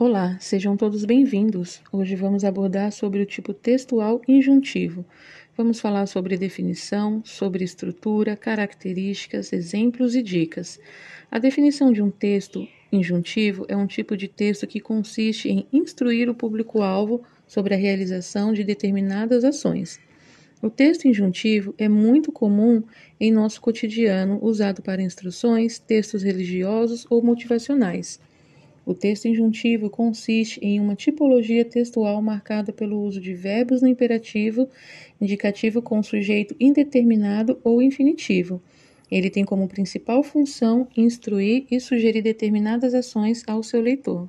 Olá, sejam todos bem-vindos. Hoje vamos abordar sobre o tipo textual injuntivo. Vamos falar sobre definição, sobre estrutura, características, exemplos e dicas. A definição de um texto injuntivo é um tipo de texto que consiste em instruir o público-alvo sobre a realização de determinadas ações. O texto injuntivo é muito comum em nosso cotidiano, usado para instruções, textos religiosos ou motivacionais. O texto injuntivo consiste em uma tipologia textual marcada pelo uso de verbos no imperativo, indicativo com sujeito indeterminado ou infinitivo. Ele tem como principal função instruir e sugerir determinadas ações ao seu leitor.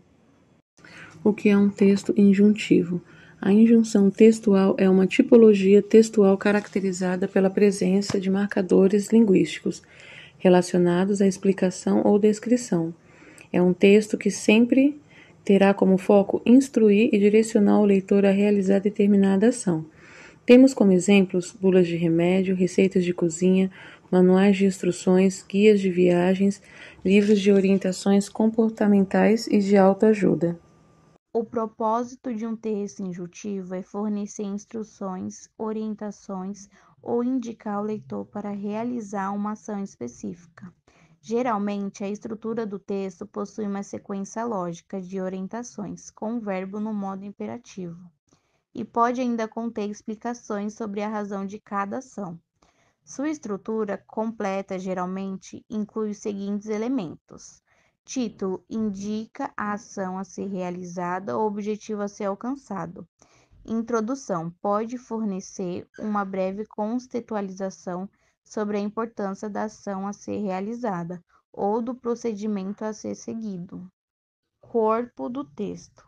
O que é um texto injuntivo? A injunção textual é uma tipologia textual caracterizada pela presença de marcadores linguísticos relacionados à explicação ou descrição. É um texto que sempre terá como foco instruir e direcionar o leitor a realizar determinada ação. Temos como exemplos bulas de remédio, receitas de cozinha, manuais de instruções, guias de viagens, livros de orientações comportamentais e de autoajuda. O propósito de um texto injuntivo é fornecer instruções, orientações ou indicar ao leitor para realizar uma ação específica. Geralmente, a estrutura do texto possui uma sequência lógica de orientações, com o verbo no modo imperativo, e pode ainda conter explicações sobre a razão de cada ação. Sua estrutura completa geralmente inclui os seguintes elementos: título indica a ação a ser realizada ou objetivo a ser alcançado. Introdução pode fornecer uma breve contextualização sobre a importância da ação a ser realizada ou do procedimento a ser seguido. Corpo do texto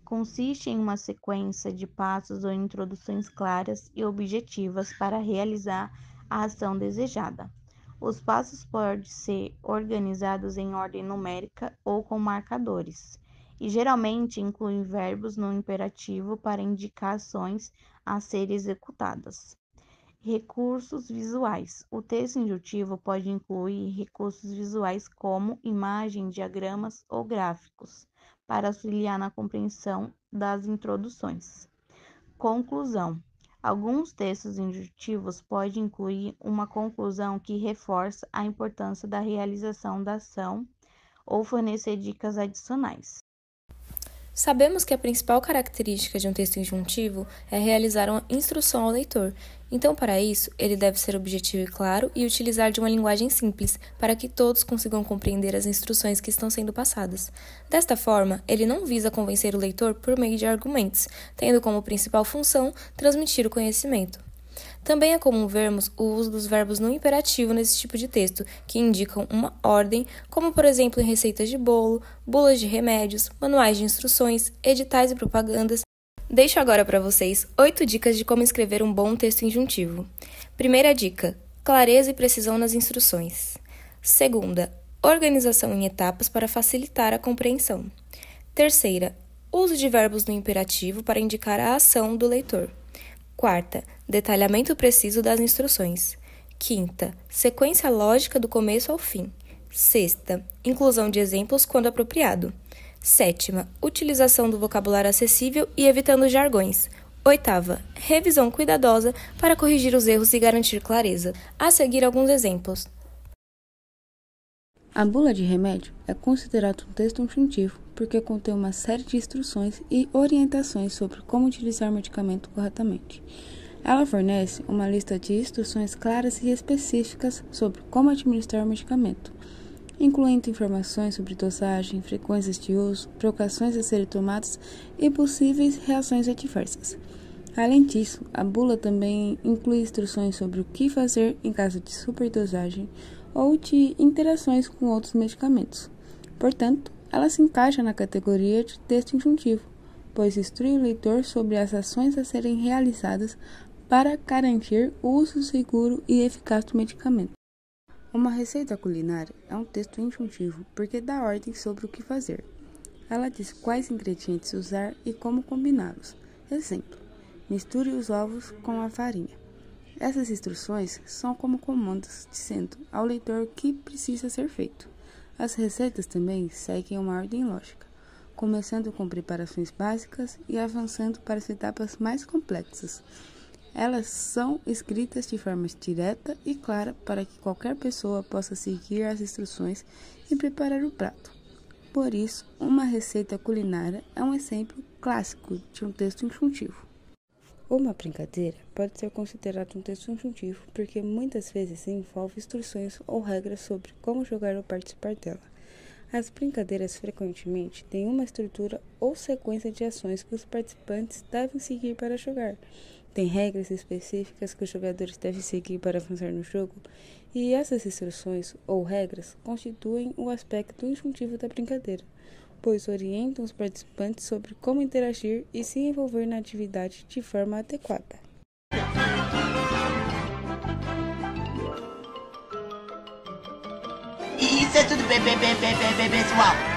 consiste em uma sequência de passos ou introduções claras e objetivas para realizar a ação desejada. Os passos podem ser organizados em ordem numérica ou com marcadores, e geralmente incluem verbos no imperativo para indicar ações a serem executadas. Recursos visuais. O texto injuntivo pode incluir recursos visuais como imagem, diagramas ou gráficos, para auxiliar na compreensão das introduções. Conclusão. Alguns textos injuntivos podem incluir uma conclusão que reforça a importância da realização da ação ou fornecer dicas adicionais. Sabemos que a principal característica de um texto injuntivo é realizar uma instrução ao leitor. Então, para isso, ele deve ser objetivo e claro e utilizar de uma linguagem simples, para que todos consigam compreender as instruções que estão sendo passadas. Desta forma, ele não visa convencer o leitor por meio de argumentos, tendo como principal função transmitir o conhecimento. Também é comum vermos o uso dos verbos no imperativo nesse tipo de texto, que indicam uma ordem, como por exemplo em receitas de bolo, bulas de remédios, manuais de instruções, editais e propagandas. Deixo agora para vocês 8 dicas de como escrever um bom texto injuntivo. Primeira dica: clareza e precisão nas instruções. Segunda, organização em etapas para facilitar a compreensão. Terceira, uso de verbos no imperativo para indicar a ação do leitor. Quarta, detalhamento preciso das instruções. Quinta, sequência lógica do começo ao fim. Sexta, inclusão de exemplos quando apropriado. Sétima, utilização do vocabulário acessível e evitando jargões. Oitava, revisão cuidadosa para corrigir os erros e garantir clareza. A seguir, alguns exemplos. A bula de remédio é considerado um texto injuntivo porque contém uma série de instruções e orientações sobre como utilizar o medicamento corretamente. Ela fornece uma lista de instruções claras e específicas sobre como administrar o medicamento, incluindo informações sobre dosagem, frequências de uso, precauções a serem tomadas e possíveis reações adversas. Além disso, a bula também inclui instruções sobre o que fazer em caso de superdosagem ou de interações com outros medicamentos. Portanto, ela se encaixa na categoria de texto injuntivo, pois instrui o leitor sobre as ações a serem realizadas para garantir o uso seguro e eficaz do medicamento. Uma receita culinária é um texto injuntivo porque dá ordem sobre o que fazer. Ela diz quais ingredientes usar e como combiná-los. Exemplo: misture os ovos com a farinha. Essas instruções são como comandos dizendo ao leitor o que precisa ser feito. As receitas também seguem uma ordem lógica, começando com preparações básicas e avançando para as etapas mais complexas. Elas são escritas de forma direta e clara para que qualquer pessoa possa seguir as instruções e preparar o prato. Por isso, uma receita culinária é um exemplo clássico de um texto instrutivo. Uma brincadeira pode ser considerada um texto instrutivo porque muitas vezes envolve instruções ou regras sobre como jogar ou participar dela. As brincadeiras frequentemente têm uma estrutura ou sequência de ações que os participantes devem seguir para jogar. Tem regras específicas que os jogadores devem seguir para avançar no jogo, e essas instruções ou regras constituem o aspecto instrutivo da brincadeira, pois orientam os participantes sobre como interagir e se envolver na atividade de forma adequada. Isso é tudo, pessoal.